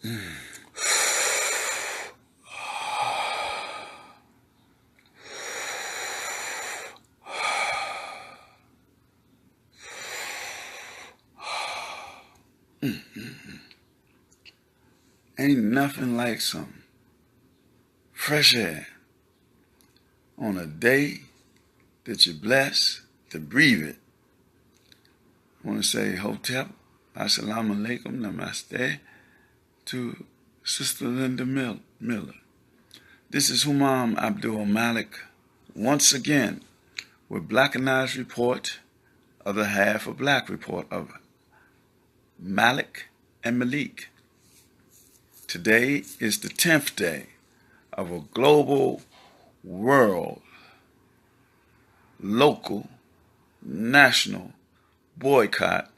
Ain't nothing like some fresh air on a day that you're blessed to breathe it. I want to say Hotep, Assalamu Alaikum, Namaste to Sister Linda Miller. This is Humam Abdulmalik once again with Blackanized Report, other half of Black Report of Malik and Malik. Today is the 10th day of a global, world, local, national boycott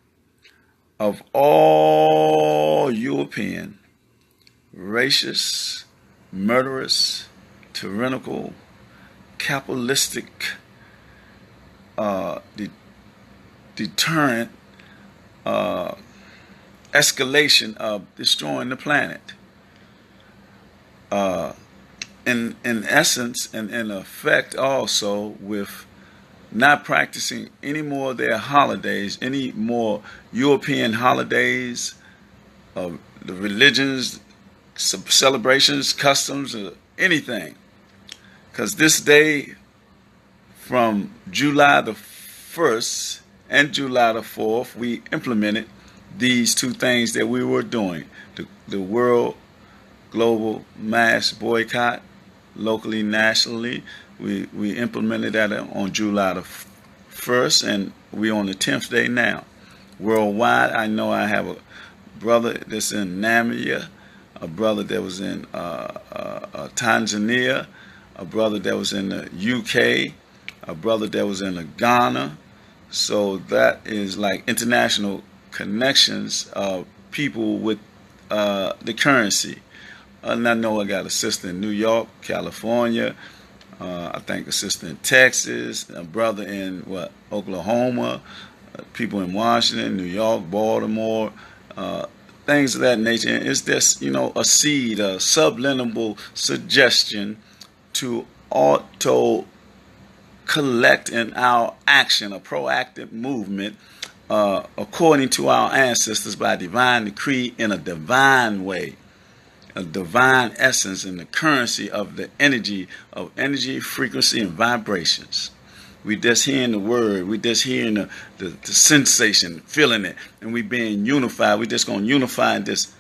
of all European, racist, murderous, tyrannical, capitalistic, deterrent escalation of destroying the planet. In essence and in effect also with not practicing any more of their holidays, any more European holidays, the religions, celebrations, customs, or anything. Because this day from July the 1st and July the 4th, we implemented these two things that we were doing. The world global mass boycott, locally, nationally. We implemented that on July the 1st, and we're on the 10th day now. Worldwide, I know I have a brother that's in Namibia, a brother that was in Tanzania, a brother that was in the UK, a brother that was in Ghana. So that is like international connections of people with the currency. And I know I got a sister in New York, California, I think a sister in Texas, a brother in Oklahoma, people in Washington, New York, Baltimore, things of that nature. And it's just, a seed, a subliminal suggestion to auto collect in our action, a proactive movement, according to our ancestors by divine decree in a divine way. A divine essence and the currency of the energy, frequency, and vibrations. We just hearing the word, we just hearing the sensation, feeling it, and we being unified. We just gonna unify and just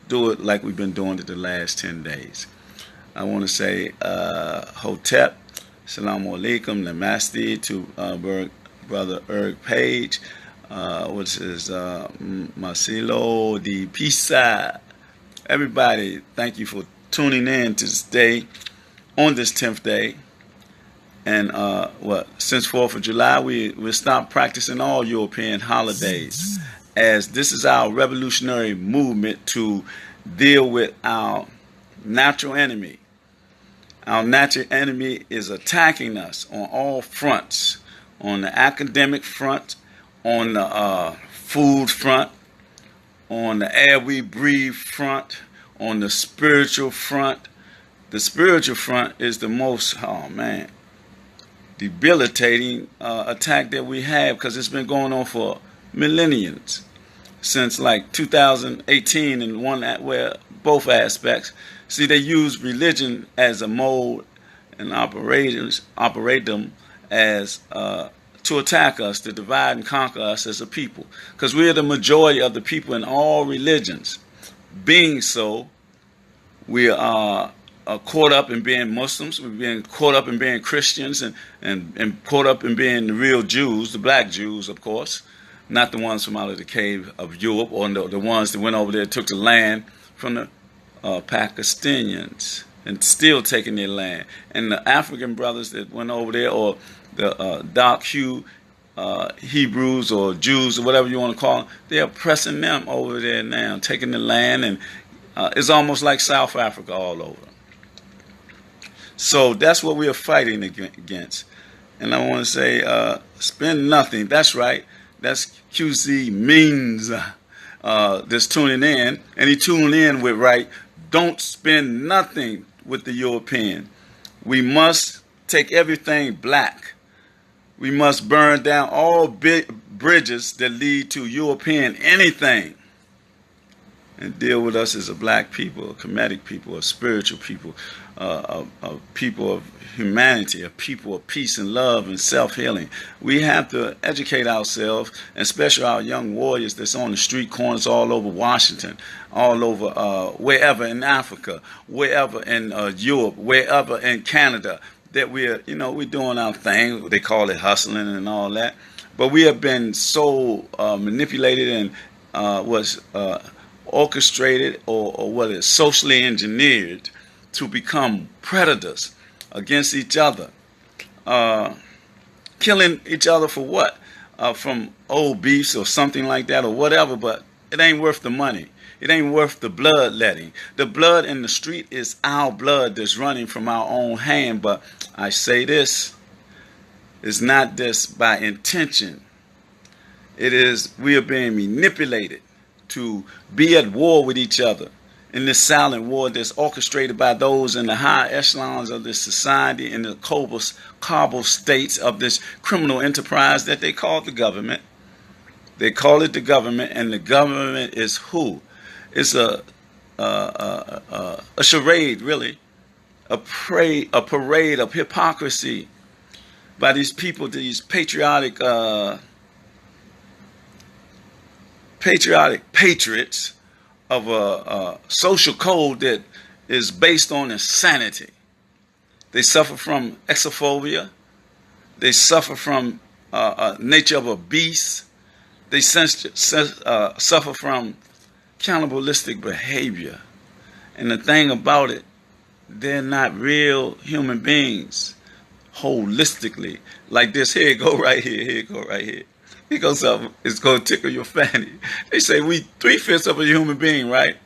do it like we've been doing it the last 10 days. I want to say Hotep, Assalamu Alaikum, Namaste to Brother Erg Page, which is Marcelo de Pisa. Everybody, thank you for tuning in to this day, on this 10th day. And since 4th of July, we stopped practicing all European holidays, as this is our revolutionary movement to deal with our natural enemy. Our natural enemy is attacking us on all fronts, on the academic front, on the food front, on the air we breathe front, on the spiritual front. The spiritual front is the most, debilitating attack that we have, because it's been going on for millenniums, since like 2018 in both aspects. See, they use religion as a mode and operate them as to attack us, to divide and conquer us as a people. Because we are the majority of the people in all religions. Being so, we are caught up in being Muslims. We've been caught up in being Christians and caught up in being the real Jews, the black Jews, of course. Not the ones from out of the cave of Europe, or the ones that went over there and took the land from the Pakistanians and still taking their land. And the African brothers that went over there, or the dark hue Hebrews or Jews or whatever you want to call them, they're oppressing them over there now, taking the land, and it's almost like South Africa all over. So that's what we are fighting against. And I want to say, spend nothing. That's right. That's QZ means that's tuning in, and he tuned in with right. Don't spend nothing with the European. We must take everything black. We must burn down all bridges that lead to European anything, and deal with us as a black people, a Kemetic people, a spiritual people, a people of humanity, a people of peace and love and self-healing. We have to educate ourselves, and especially our young warriors that's on the street corners all over Washington, all over wherever in Africa, wherever in Europe, wherever in Canada, that we're doing our thing. They call it hustling and all that. But we have been so manipulated and orchestrated or what is socially engineered to become predators against each other, killing each other for what? From old beefs or something like that or whatever, but it ain't worth the money. It ain't worth the bloodletting. The blood in the street is our blood that's running from our own hand, but I say this, it's not just by intention. It is, we are being manipulated to be at war with each other in this silent war that's orchestrated by those in the high echelons of this society in the cobble states of this criminal enterprise that they call the government. They call it the government, and the government is who? It's a charade, really, a parade of hypocrisy by these people, these patriotic patriots of a social code that is based on insanity. They suffer from exophobia. They suffer from nature of a beast. They suffer from cannibalistic behavior. And the thing about it, they're not real human beings holistically. Like this, here it go right here, here it go right here. Here goes something, it's going to tickle your fanny. They say we 3/5 of a human being, right?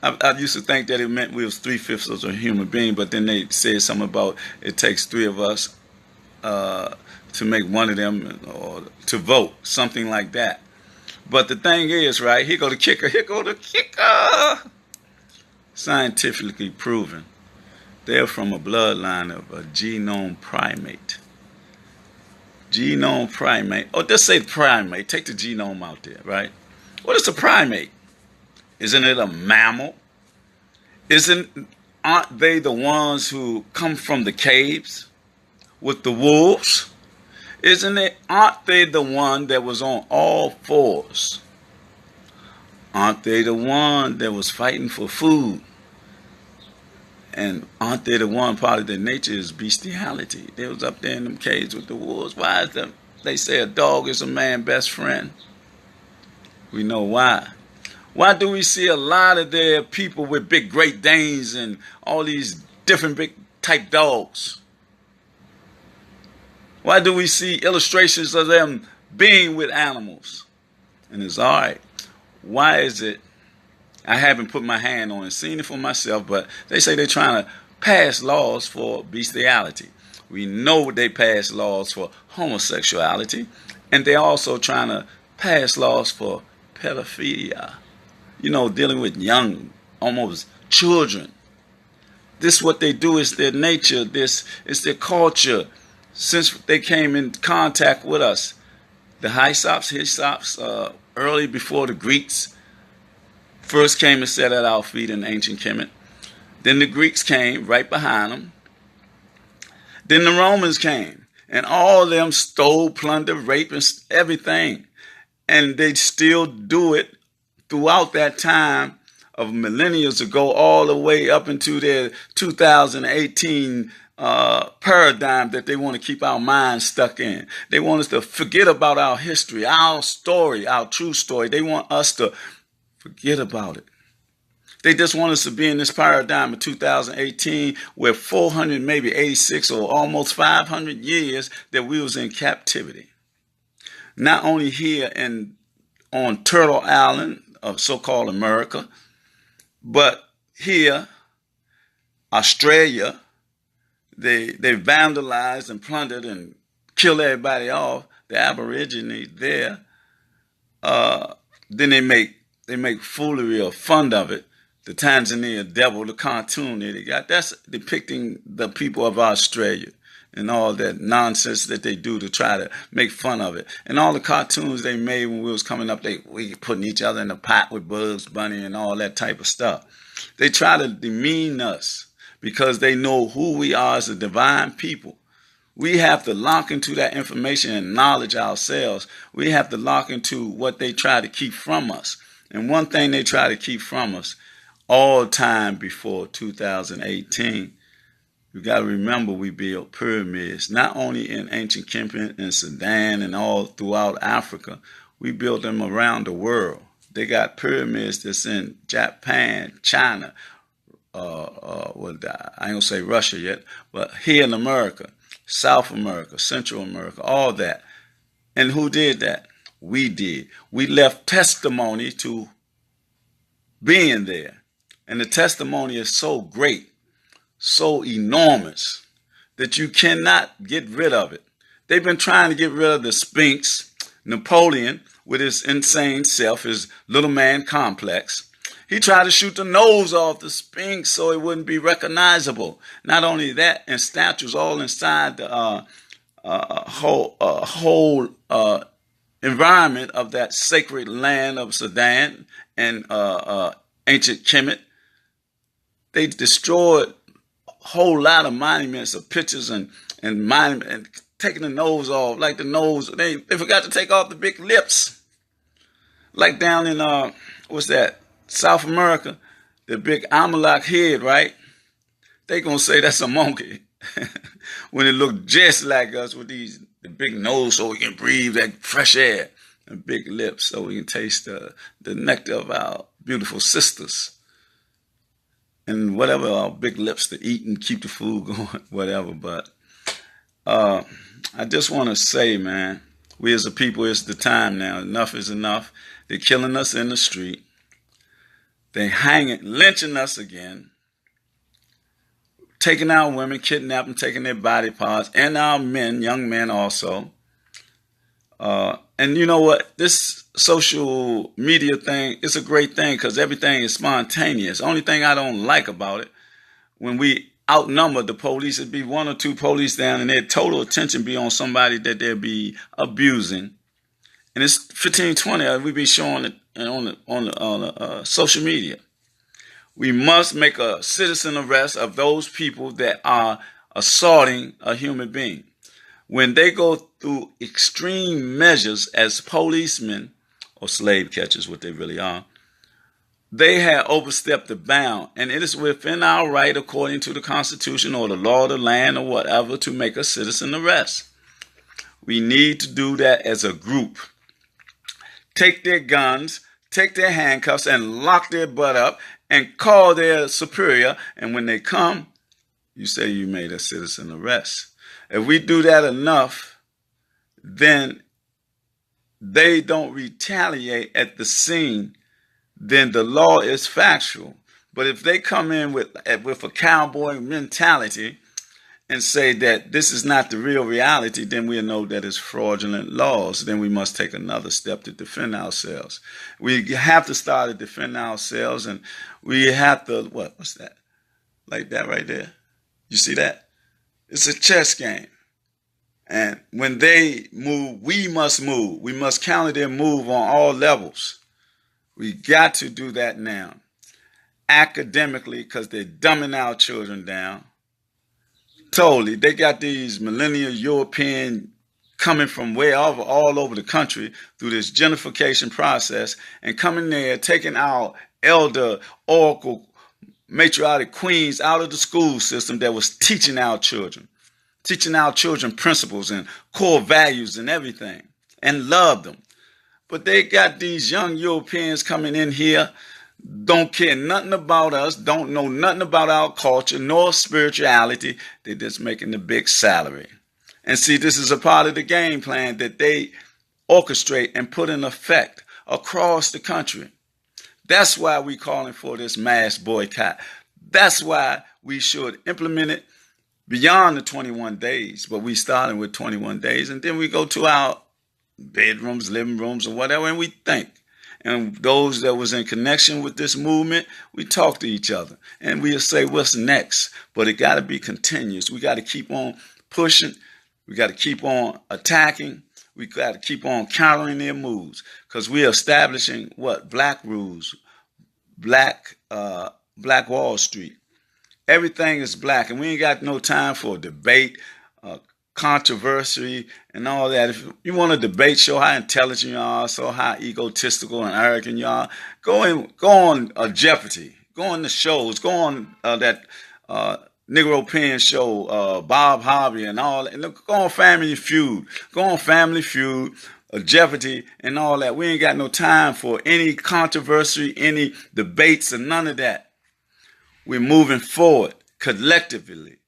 I used to think that it meant we was 3/5 of a human being, but then they said something about it takes 3 of us to make one of them or to vote, something like that. But the thing is, right, here go the kicker, here go the kicker. Scientifically proven, they're from a bloodline of a genome primate. Genome primate. Oh, just say primate. Take the genome out there, right? What is a primate? Isn't it a mammal? Aren't they the ones who come from the caves with the wolves? Aren't they the one that was on all fours? Aren't they the one that was fighting for food? And aren't they the one part of their nature is bestiality? They was up there in them caves with the wolves. Why is them? They say a dog is a man's best friend. We know why. Why do we see a lot of their people with big Great Danes and all these different big type dogs? Why do we see illustrations of them being with animals? And it's all right. Why is it? I haven't put my hand on it, seen it for myself, but they say they're trying to pass laws for bestiality. We know they pass laws for homosexuality, and they're also trying to pass laws for pedophilia. Dealing with young, almost children. This what they do is their nature. This is their culture. Since they came in contact with us, the Hyssops, early before the Greeks, first came and sat at our feet in ancient Kemet. Then the Greeks came right behind them. Then the Romans came. And all of them stole, plundered, raped, and everything. And they still do it throughout that time of millennia ago, all the way up into their 2018 paradigm that they want to keep our minds stuck in. They want us to forget about our history, our story, our true story. They want us to forget about it. They just want us to be in this paradigm of 2018 where 400, maybe 86 or almost 500 years that we was in captivity. Not only here on Turtle Island, of so-called America, but here, Australia, they vandalized and plundered and killed everybody off, the Aborigines there. Then they make they make foolery or fun of it. The Tanzania Devil, the cartoon that they got, that's depicting the people of Australia and all that nonsense that they do to try to make fun of it. And all the cartoons they made when we was coming up, we putting each other in a pot with Bugs Bunny and all that type of stuff. They try to demean us because they know who we are as a divine people. We have to lock into that information and knowledge ourselves. We have to lock into what they try to keep from us. And one thing they try to keep from us all time before 2018, you got to remember we built pyramids, not only in ancient Kemet and Sudan and all throughout Africa. We built them around the world. They got pyramids that's in Japan, China, I ain't gonna say Russia yet, but here in America, South America, Central America, all that. And who did that? We did. We left testimony to being there. And the testimony is so great, so enormous, that you cannot get rid of it. They've been trying to get rid of the Sphinx, Napoleon, with his insane self, his little man complex. He tried to shoot the nose off the Sphinx so it wouldn't be recognizable. Not only that, and statues all inside the whole environment of that sacred land of Sudan and ancient Kemet. They destroyed a whole lot of monuments of pictures and monuments and taking the nose off, like the nose. They forgot to take off the big lips. Like down in, what's that, South America, the big Amalak head, right? They gonna say that's a monkey. When it looked just like us with the big nose so we can breathe that fresh air, and big lips so we can taste the nectar of our beautiful sisters. And whatever, our big lips to eat and keep the food going, whatever. But I just want to say, man, we as a people, it's the time now. Enough is enough. They're killing us in the street. They're lynching us again. Taking our women, kidnapping, taking their body parts, and our men, young men also. And you know what? This social media thing is a great thing because everything is spontaneous. Only thing I don't like about it, when we outnumber the police, it'd be one or two police down and their total attention be on somebody that they'll be abusing. And it's 15, 20, we be showing it on social media. We must make a citizen arrest of those people that are assaulting a human being. When they go through extreme measures as policemen or slave catchers, what they really are, they have overstepped the bound. And it is within our right, according to the Constitution or the law of the land or whatever, to make a citizen arrest. We need to do that as a group. Take their guns, take their handcuffs, and lock their butt up and call their superior. And when they come, you say you made a citizen arrest. If we do that enough, then they don't retaliate at the scene, then the law is factual. But if they come in with a cowboy mentality and say that this is not the real reality, then we'll know that it's fraudulent laws. Then we must take another step to defend ourselves. We have to start to defend ourselves, and we have to, what's that? Like that right there. You see that? It's a chess game. And when they move, we must move. We must counter their move on all levels. We got to do that now. Academically, because they're dumbing our children down. Totally. They got these millennial European coming from way over all over the country through this gentrification process and coming there, taking our elder oracle matriarch queens out of the school system that was teaching our children principles and core values and everything, and loved them. But they got these young Europeans coming in here, don't care nothing about us, don't know nothing about our culture, nor spirituality. They're just making the big salary. And see, this is a part of the game plan that they orchestrate and put in effect across the country. That's why we're calling for this mass boycott. That's why we should implement it beyond the 21 days. But we starting with 21 days, and then we go to our bedrooms, living rooms, or whatever, and we think. And those that was in connection with this movement, we talk to each other. And we'll say, what's next? But it got to be continuous. We got to keep on pushing. We got to keep on attacking. We got to keep on countering their moves. Because we're establishing what? Black rules. Black Wall Street. Everything is black. And we ain't got no time for debate, controversy, and all that. If you want to debate, show how intelligent you are, show how egotistical and arrogant you are, go on Jeopardy, go on the shows, go on that Negro Pen show, Bob Harvey and all that. And go on Family Feud, Jeopardy and all that. We ain't got no time for any controversy, any debates, and none of that. We're moving forward collectively,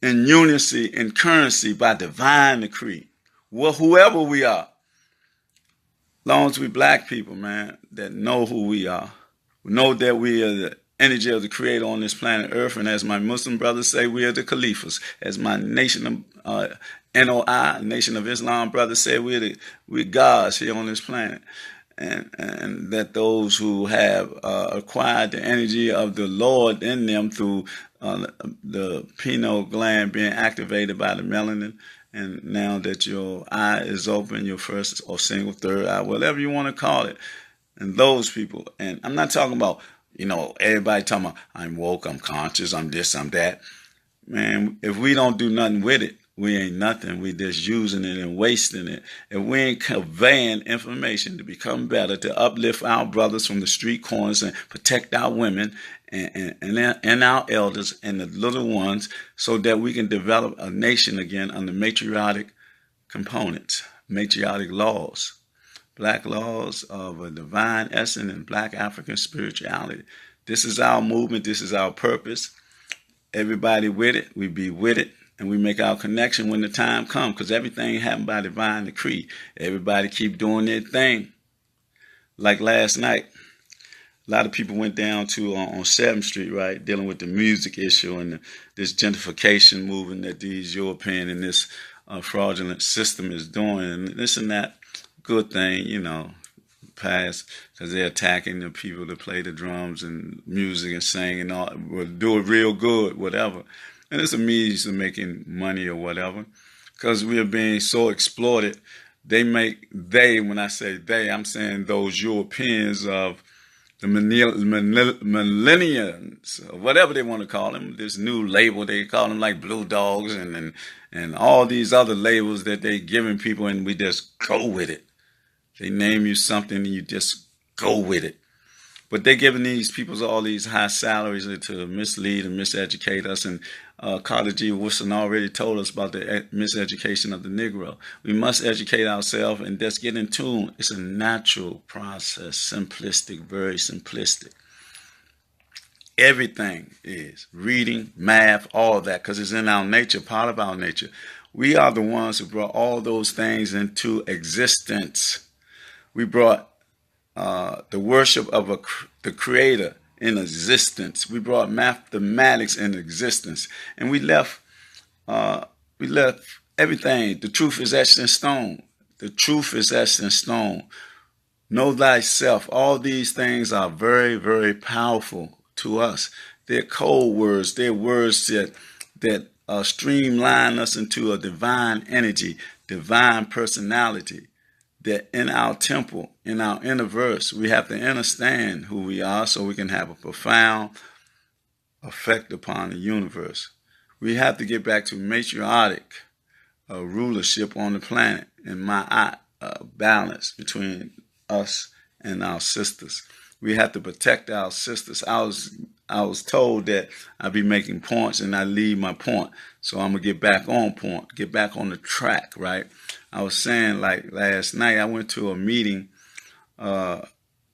in unity, in currency, by divine decree. Well, whoever we are, long as we black people, man, that know who we are, know that we are the energy of the Creator on this planet Earth, and as my Muslim brothers say, we are the Caliphs. As my nation of NOI, Nation of Islam brothers say, we're gods here on this planet. And that those who have acquired the energy of the Lord in them through the pineal gland being activated by the melanin, and now that your eye is open, your first or single third eye, whatever you want to call it, and those people, and I'm not talking about, everybody talking about, I'm woke, I'm conscious, I'm this, I'm that. Man, if we don't do nothing with it, we ain't nothing. We just using it and wasting it. If we ain't conveying information to become better, to uplift our brothers from the street corners and protect our women and our elders and the little ones, so that we can develop a nation again under matriarchic components, matriarchic laws, black laws of a divine essence and black African spirituality. This is our movement. This is our purpose. Everybody with it. We be with it. And we make our connection when the time comes, because everything happened by divine decree. Everybody keep doing their thing. Like last night, a lot of people went down to on 7th Street, right, dealing with the music issue and this gentrification movement that these European and this fraudulent system is doing. And this and that, good thing, pass, because they're attacking the people that play the drums and music and sing and all, will do it real good, whatever. And it's a means of making money or whatever, because we are being so exploited. When I say they, I'm saying those Europeans of the millennials, or whatever they want to call them, this new label, they call them like Blue Dogs and all these other labels that they giving people, and we just go with it. They name you something and you just go with it. But they're giving these people all these high salaries to mislead and miseducate us. And Khadijah Wilson already told us about the miseducation of the Negro. We must educate ourselves and just get in tune. It's a natural process, simplistic, very simplistic. Everything is reading, math, all that, because it's in our nature, part of our nature. We are the ones who brought all those things into existence. We brought the worship of the Creator in existence. We brought mathematics in existence, and we left everything. The truth is etched in stone. The truth is etched in stone. Know thyself. All these things are very, very powerful to us. They're code words. They're words that streamline us into a divine energy, divine personality. That in our temple, in our inner verse, we have to understand who we are so we can have a profound effect upon the universe. We have to get back to matriarchic rulership on the planet, and my balance between us and our sisters. We have to protect our sisters. I was told that I'd be making points and I leave my point. So I'm going to get back on point, get back on the track, right? I was saying, like last night, I went to a meeting other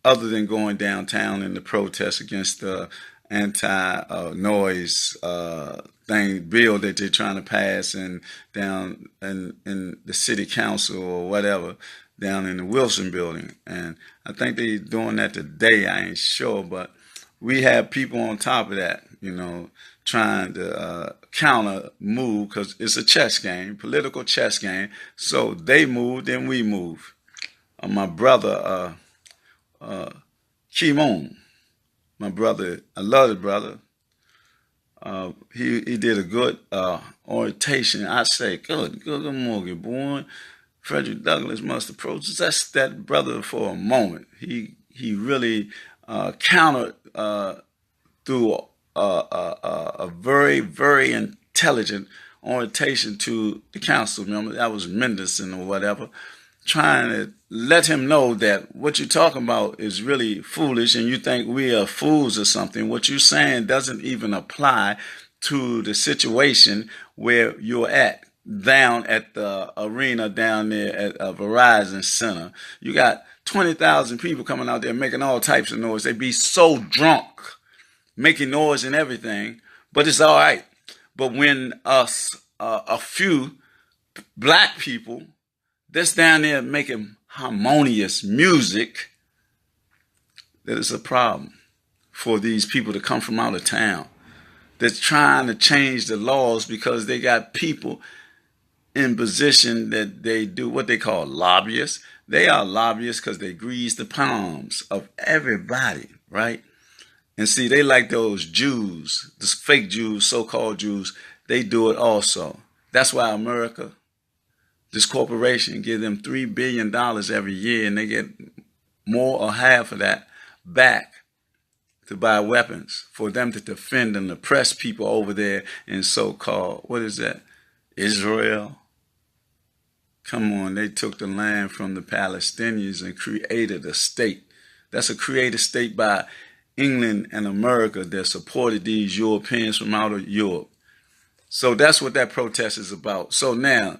than going downtown in the protest against the anti-noise bill that they're trying to pass down in the city council or whatever, down in the Wilson building. And I think they're doing that today. I ain't sure, but we have people on top of that, trying to counter move, because it's a chess game, political chess game. So they move, then we move. My brother Humam, my brother, I love it, brother. He did a good orientation. I say, good morning, boy. Frederick Douglass must approach. That's that brother for a moment. He really countered through a very, very intelligent orientation to the council member. That was Mendelson or whatever, trying to let him know that what you're talking about is really foolish and you think we are fools or something. What you're saying doesn't even apply to the situation where you're at, down at the arena down there at Verizon Center. You got 20,000 people coming out there making all types of noise. They be so drunk, making noise and everything, but it's all right. But when us, a few black people that's down there making harmonious music, that is a problem for these people to come from out of town. They're trying to change the laws because they got people in position that they do what they call lobbyists. They are lobbyists because they grease the palms of everybody, right? And see, they like those Jews, the fake Jews, so-called Jews, they do it also. That's why America, this corporation, give them $3 billion every year, and they get more or half of that back to buy weapons for them to defend and oppress people over there in so-called, what is that, Israel? Come on, they took the land from the Palestinians and created a state. That's a created state by England and America that supported these Europeans from out of Europe. So that's what that protest is about. So now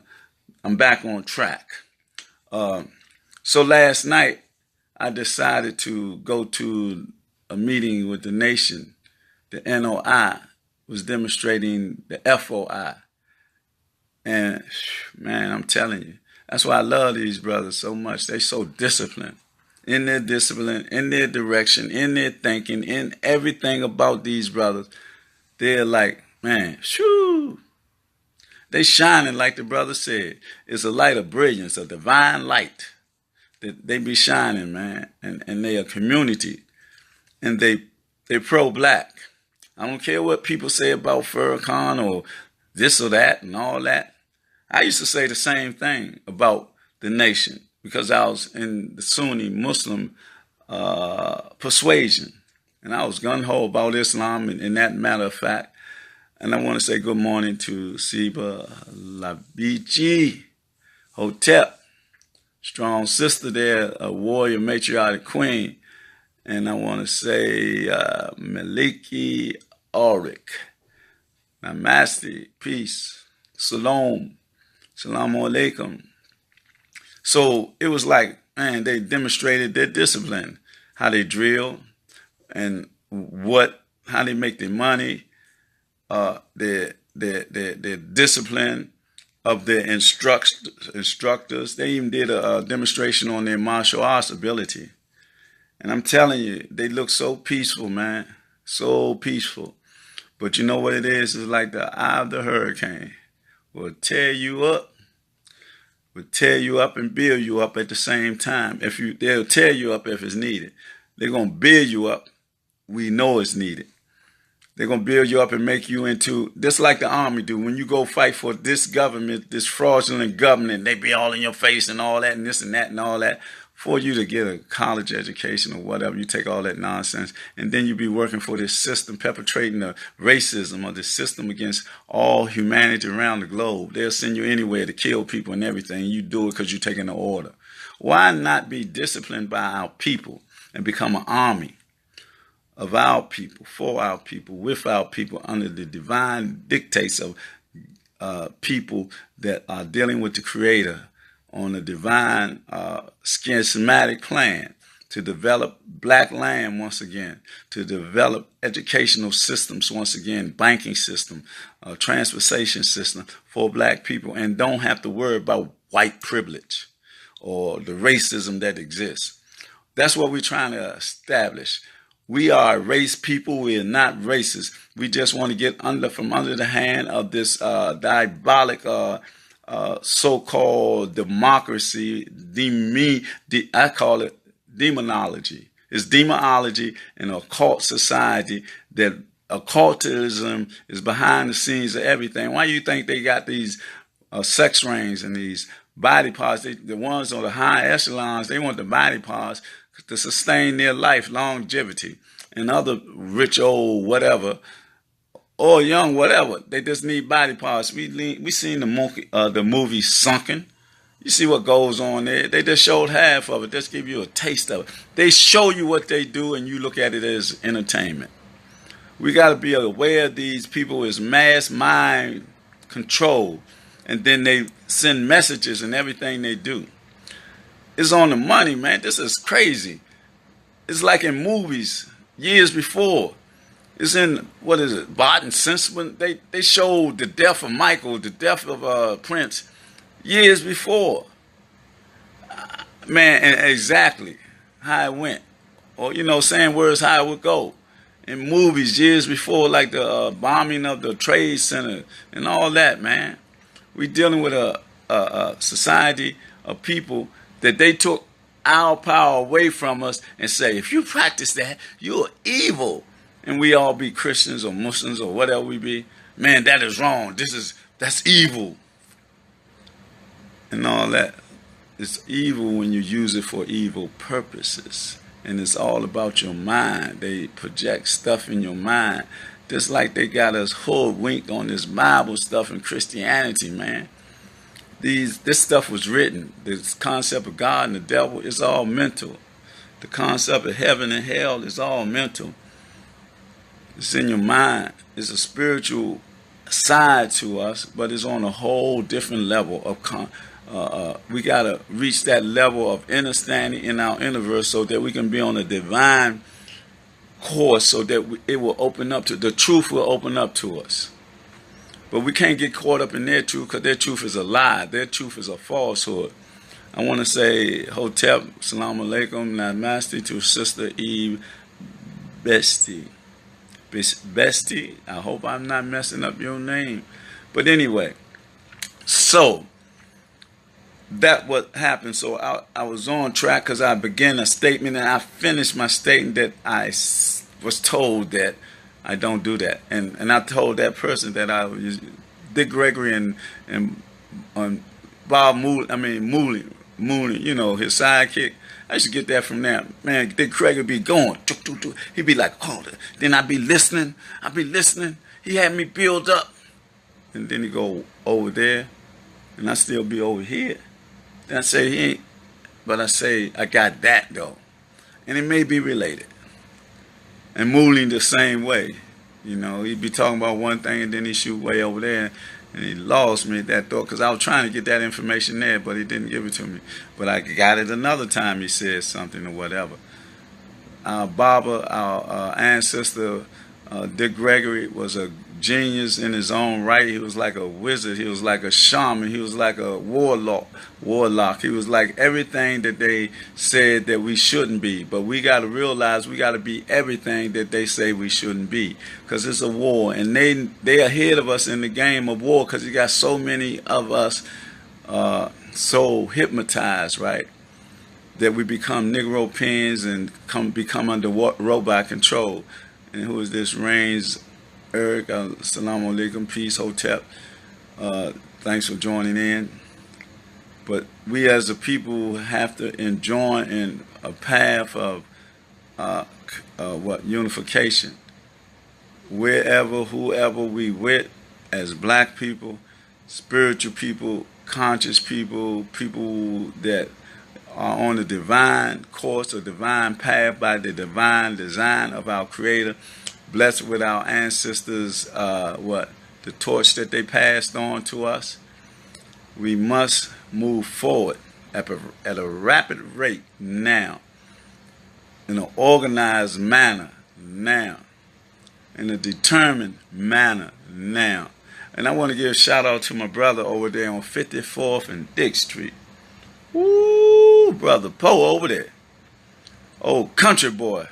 I'm back on track. So last night I decided to go to a meeting with the nation. The NOI was demonstrating the FOI. And man, I'm telling you, that's why I love these brothers so much. They so disciplined. In their discipline, in their direction, in their thinking, in everything about these brothers. They're like, man, shoo. They shining like the brother said. It's a light of brilliance, a divine light that they be shining, man. And they a community. And they pro-black. I don't care what people say about Farrakhan or this or that and all that. I used to say the same thing about the nation because I was in the Sunni Muslim persuasion. And I was gung-ho about Islam in that matter of fact. And I want to say good morning to Siba Labichi Hotep, strong sister there, a warrior matriarch queen. And I want to say Maliki Auric, Namaste, peace, Salam, Salamu Alaikum. So it was like, man, they demonstrated their discipline, how they drill and how they make their money, their discipline of their instructors. They even did a demonstration on their martial arts ability. And I'm telling you, they look so peaceful, man, so peaceful. But you know what it is? It's like the eye of the hurricane will tear you up and build you up at the same time. They'll tear you up if it's needed. They're going to build you up. We know it's needed. They're going to build you up and make you into, just like the army do. When you go fight for this government, this fraudulent government, they be all in your face and all that and this and that and all that. For you to get a college education or whatever, you take all that nonsense, and then you be working for this system, perpetrating the racism or the system against all humanity around the globe. They'll send you anywhere to kill people and everything. You do it because you're taking an order. Why not be disciplined by our people and become an army of our people, for our people, with our people, under the divine dictates of people that are dealing with the Creator on a divine schematic plan to develop black land once again, to develop educational systems once again, banking system, transportation system for black people, and don't have to worry about white privilege or the racism that exists. That's what we're trying to establish. We are a race people. We are not racist. We just want to get from under the hand of this diabolic so-called democracy. I call it demonology. It's demonology in a occult society that occultism is behind the scenes of everything. Why do you think they got these sex rings and these body parts? The ones on the high echelons, they want the body parts to sustain their life, longevity, and other rich old whatever, or young whatever. They just need body parts. We seen the movie Sunken. You see what goes on there. They just showed half of it. Just give you a taste of it. They show you what they do, and you look at it as entertainment. We got to be aware of these people as mass mind control, and then they send messages and everything they do. It's on the money, man. This is crazy. It's like in movies years before. It's in, what is it, Bart and Simpson? They showed the death of Michael, the death of Prince years before. Man, and exactly how it went. Or, saying words how it would go. In movies years before, like the bombing of the Trade Center and all that, man. We dealing with a society of people that they took our power away from us and say, if you practice that, you're evil. And we all be Christians or Muslims or whatever we be. Man, that is wrong. That's evil. And all that. It's evil when you use it for evil purposes. And it's all about your mind. They project stuff in your mind. Just like they got us hoodwinked on this Bible stuff in Christianity, man. This stuff was written. This concept of God and the devil is all mental. The concept of heaven and hell is all mental. It's in your mind. It's a spiritual side to us, but it's on a whole different level of we got to reach that level of understanding in our universe so that we can be on a divine course, so that it will open up the truth will open up to us. But we can't get caught up in their truth, because their truth is a lie. Their truth is a falsehood. I want to say Hotep, Salam Alaikum, Namaste to Sister Eve Bestie. I hope I'm not messing up your name. But anyway, so that what happened. So I was on track because I began a statement and I finished my statement that I was told that I don't do that. And I told that person that I was Dick Gregory and Bob Mooley, his sidekick. I used to get that from them. Man, Dick Gregory be going. He'd be like, oh, then I'd be listening. He had me build up. And then he go over there, and I still be over here. Then I say, he ain't, but I say, I got that, though. And it may be related. And Mooley the same way. He'd be talking about one thing, and then he shoot way over there. And he lost me at that thought, because I was trying to get that information there, but he didn't give it to me. But I got it another time he said something or whatever. Our Baba, our ancestor, Dick Gregory, was a genius in his own right. He was like a wizard. He was like a shaman. He was like a warlock. He was like everything that they said that we shouldn't be. But we got to realize we got to be everything that they say we shouldn't be, because it's a war, and they ahead of us in the game of war, because you got so many of us so hypnotized, right, that we become Negro pins and become under robot control. And who is this? Reigns Eric, Assalamu alaikum, peace, Hotep. Thanks for joining in. But we as a people have to enjoin in a path of unification. Wherever, whoever we with, as black people, spiritual people, conscious people, people that are on the divine course or divine path by the divine design of our Creator, blessed with our ancestors, the torch that they passed on to us. We must move forward at a rapid rate now, in an organized manner now, in a determined manner now. And I want to give a shout out to my brother over there on 54th and Dick Street. Woo, brother Poe over there. Old country boy.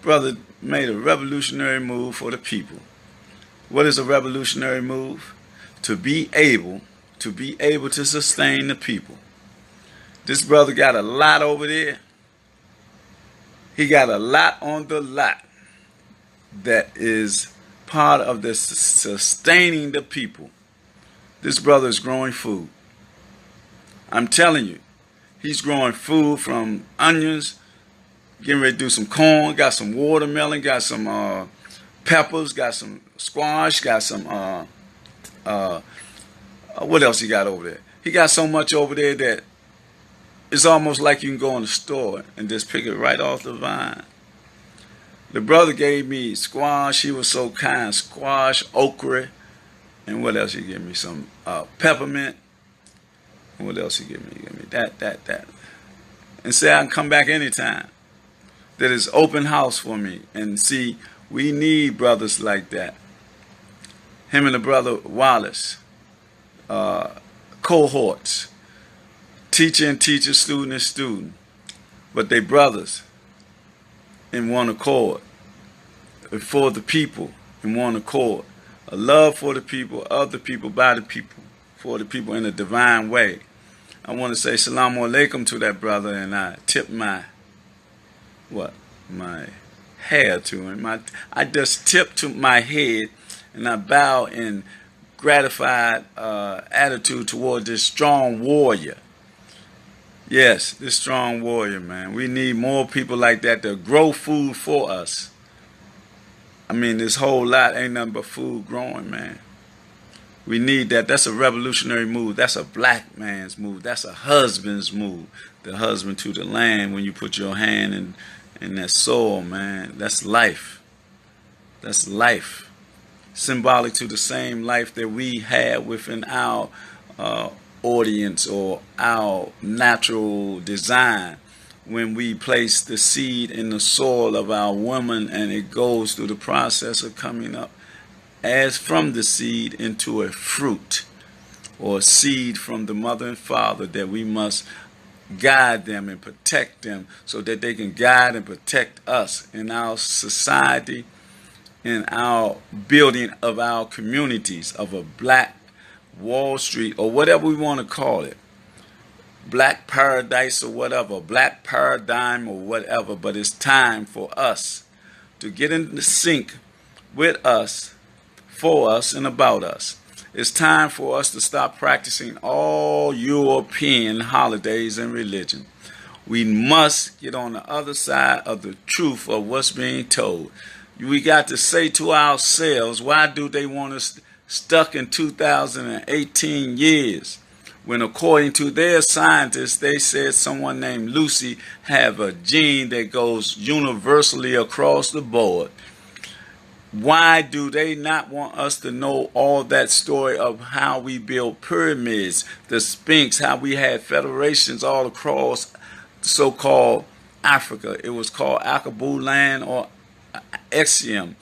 Brother made a revolutionary move for the people. What is a revolutionary move? To be able to sustain the people. This brother got a lot over there. He got a lot on the lot that is part of the sustaining the people. This brother is growing food. I'm telling you, he's growing food from onions, getting ready to do some corn, got some watermelon, got some peppers, got some squash, got some, what else he got over there? He got so much over there that it's almost like you can go in the store and just pick it right off the vine. The brother gave me squash. He was so kind. Squash, okra, and what else he gave me? Some peppermint. And what else he gave me? He gave me that. And say I can come back anytime. That is open house for me. And see, we need brothers like that. Him and the brother Wallace. Cohorts. Teacher and teacher, student and student. But they brothers in one accord. For the people in one accord. A love for the people, of the people, by the people, for the people in a divine way. I want to say Assalamu alaikum to that brother, and I tip my hair to him. I just tip to my head, and I bow in gratified attitude toward this strong warrior. Yes, this strong warrior, man. We need more people like that to grow food for us. I mean, this whole lot ain't nothing but food growing, man. We need that. That's a revolutionary move. That's a black man's move. That's a husband's move. The husband to the land when you put your hand in that soil, man. That's life. That's life. Symbolic to the same life that we have within our audience or our natural design. When we place the seed in the soil of our woman and it goes through the process of coming up as from the seed into a fruit or a seed from the mother and father, that we must guide them and protect them so that they can guide and protect us in our society, in our building of our communities, of a black Wall Street or whatever we want to call it. Black paradise or whatever, black paradigm or whatever, but it's time for us to get in sync with us, for us, and about us. It's time for us to stop practicing all European holidays and religion. We must get on the other side of the truth of what's being told. We got to say to ourselves, why do they want us stuck in 2018 years? When according to their scientists, they said someone named Lucy have a gene that goes universally across the board. Why do they not want us to know all that story of how we built pyramids, the Sphinx, how we had federations all across so-called Africa? It was called Akabu land or Exium.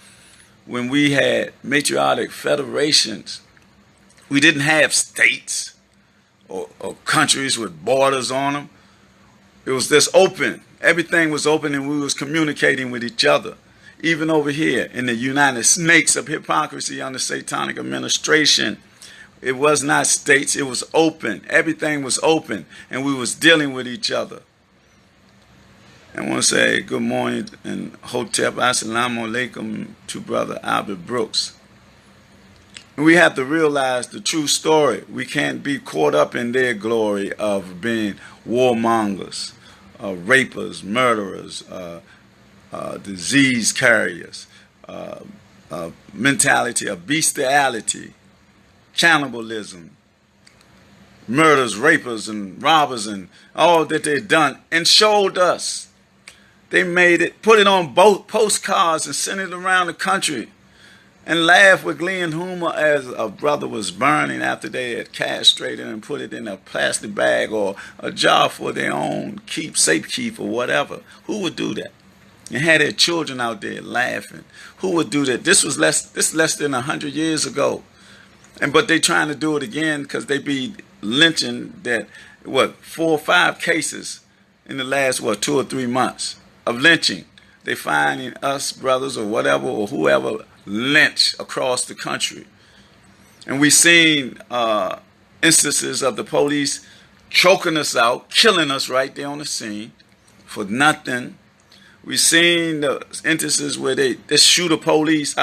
When we had matriarchal federations, we didn't have states. Or countries with borders on them. It was just open. Everything was open and we was communicating with each other. Even over here in the United Snakes of hypocrisy under satanic administration, it was not states, it was open. Everything was open and we was dealing with each other. I want to say good morning and Hotep, Assalamu alaikum to Brother Albert Brooks. We have to realize the true story. We can't be caught up in their glory of being warmongers, rapers, murderers, disease carriers, mentality of bestiality, cannibalism, murders, rapers, and robbers, and all that they've done, and showed us. They made it, put it on both postcards and sent it around the country. And laugh with glee and humor as a brother was burning after they had castrated and put it in a plastic bag or a jar for their own safekeep or whatever. Who would do that? And had their children out there laughing. Who would do that? This was less than 100 years ago. But they trying to do it again because they be lynching that, 4 or 5 cases in the last, 2 or 3 months of lynching. They finding us brothers or whatever or whoever lynch across the country. And we've seen instances of the police choking us out, killing us right there on the scene for nothing. We seen the instances where they shoot the police,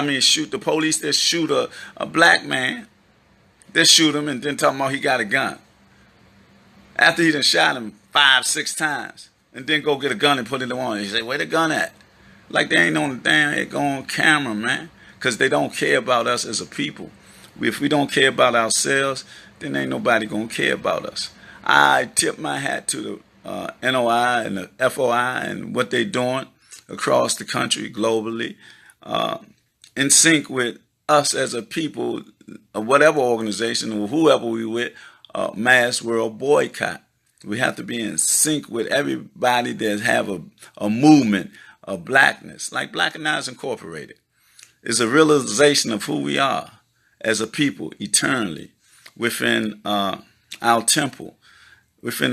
they shoot a black man, they shoot him and then talking about he got a gun. After he done shot him 5, 6 times, and then go get a gun and put it on. He say, where the gun at? Like they ain't on the damn, it go on camera, man. Because they don't care about us as a people. If we don't care about ourselves, then ain't nobody gonna care about us. I tip my hat to the NOI and the FOI and what they doing across the country, globally, in sync with us as a people, whatever organization or whoever we with, mass world boycott. We have to be in sync with everybody that have a movement of blackness, like Blackanized Incorporated. It's a realization of who we are as a people eternally within our temple, within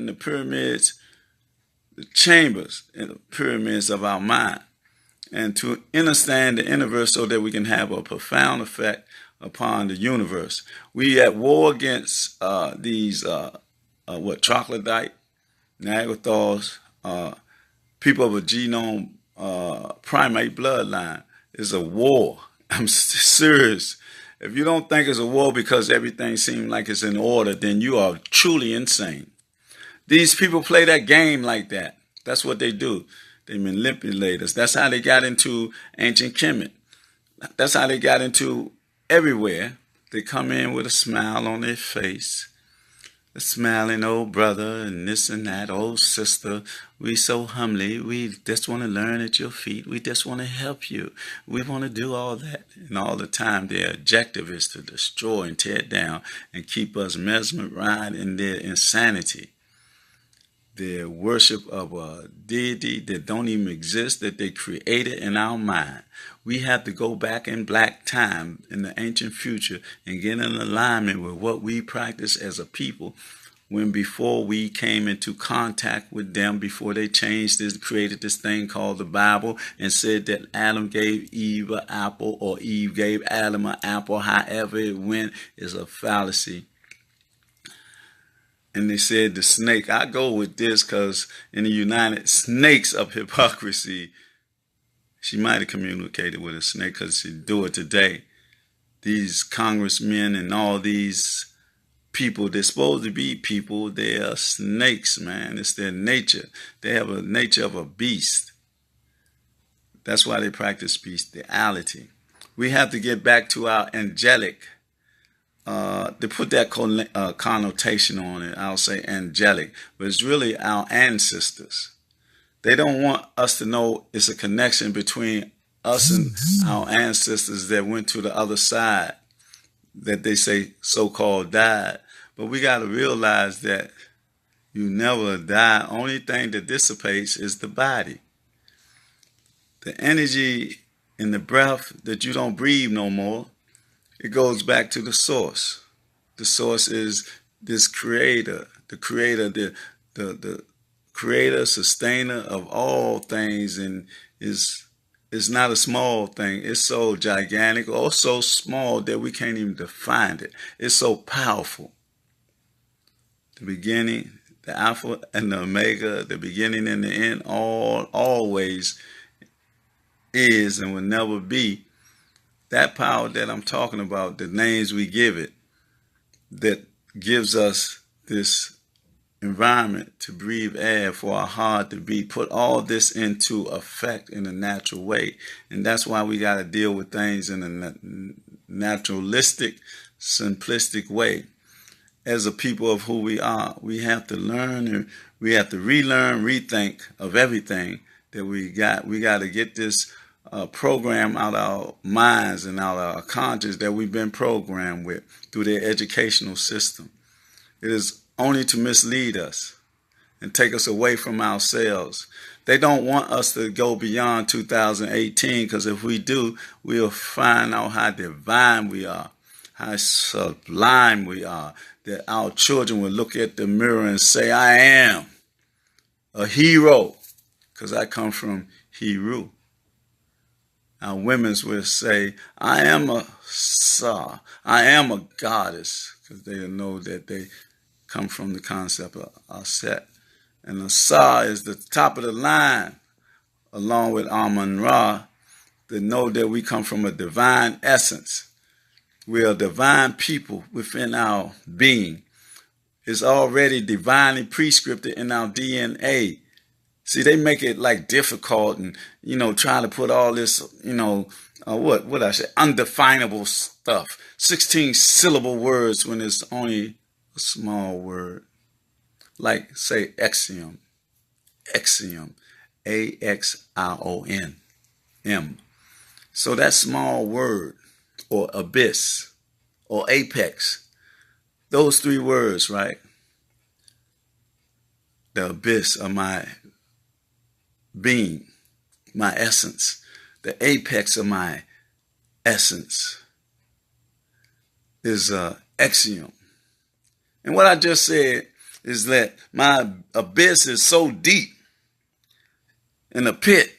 the pyramids, the chambers and the pyramids of our mind, and to understand the universe so that we can have a profound effect upon the universe. We at war against these troglodyte, Neanderthals, people of a genome primate bloodline. Is a war. I'm serious. If you don't think it's a war because everything seems like it's in order, then you are truly insane. These people play that game like that. That's what they do. They manipulate us. That's how they got into ancient Kemet. That's how they got into everywhere. They come in with a smile on their face. A smiling old brother and this and that, old sister. We so humbly, we just want to learn at your feet. We just want to help you. We want to do all that. And all the time their objective is to destroy and tear down and keep us mesmerized in their insanity. Their worship of a deity that don't even exist, that they created in our mind. We have to go back in black time in the ancient future and get in alignment with what we practice as a people when before we came into contact with them, before they changed this, created this thing called the Bible and said that Adam gave Eve an apple or Eve gave Adam an apple, however it went, is a fallacy. And they said the snake. I go with this because in the United Snakes of Hypocrisy, she might have communicated with a snake because she do it today. These congressmen and all these people, they're supposed to be people. They are snakes, man. It's their nature. They have a nature of a beast. That's why they practice bestiality. We have to get back to our angelic. They put that connotation on it. I'll say angelic, but it's really our ancestors. They don't want us to know it's a connection between us and our ancestors that went to the other side, that they say so-called died. But we got to realize that you never die. Only thing that dissipates is the body. The energy in the breath that you don't breathe no more, it goes back to the source. The source is this creator, the creator, sustainer of all things, and is not a small thing. It's so gigantic or so small that we can't even define it. It's so powerful. The beginning, the Alpha and the Omega, the beginning and the end, always is and will never be. That power that I'm talking about, the names we give it, that gives us this environment to breathe air, for our heart to beat, put all this into effect in a natural way. And that's why we got to deal with things in a naturalistic, simplistic way. As a people of who we are, we have to learn and we have to relearn, rethink of everything that we got. We got to get this program out of our minds and out of our conscience that we've been programmed with through their educational system. It is only to mislead us and take us away from ourselves. They don't want us to go beyond 2018, because if we do, we'll find out how divine we are, how sublime we are, that our children will look at the mirror and say, I am a hero, because I come from Heru. Our women's will say, I am a Sa, I am a goddess, because they know that they come from the concept of Ashe. And Ashe is the top of the line, along with Amun-Ra, to know that we come from a divine essence. We are divine people within our being. It's already divinely prescripted in our DNA. See, they make it like difficult and, trying to put all this, what I say, undefinable stuff. 16 syllable words when it's only a small word. Like, say, axiom. Axiom. Axiom. M. So that small word, or abyss, or apex, those three words, right? The abyss of my being, my essence, the apex of my essence is axiom. And what I just said is that my abyss is so deep in the pit